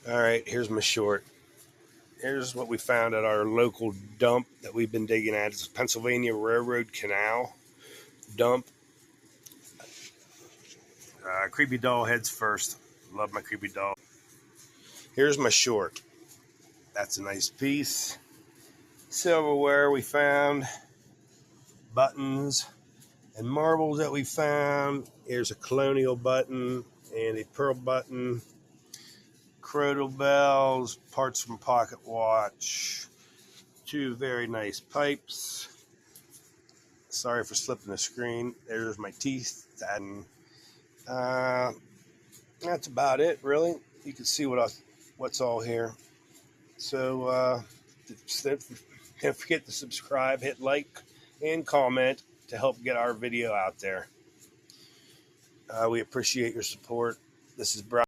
All right, here's my short. Here's what we found at our local dump that we've been digging at. It's Pennsylvania Railroad Canal dump. Creepy doll heads first. Love my creepy doll. Here's my short. That's a nice piece. Silverware we found. Buttons and marbles that we found. Here's a colonial button and a pearl button. Crodal bells, parts from pocket watch. Two very nice pipes. Sorry for slipping the screen. There's my teeth. And that's about it, really. You can see what's all here. So don't forget to subscribe, hit like, and comment to help get our video out there. We appreciate your support. This is Brian.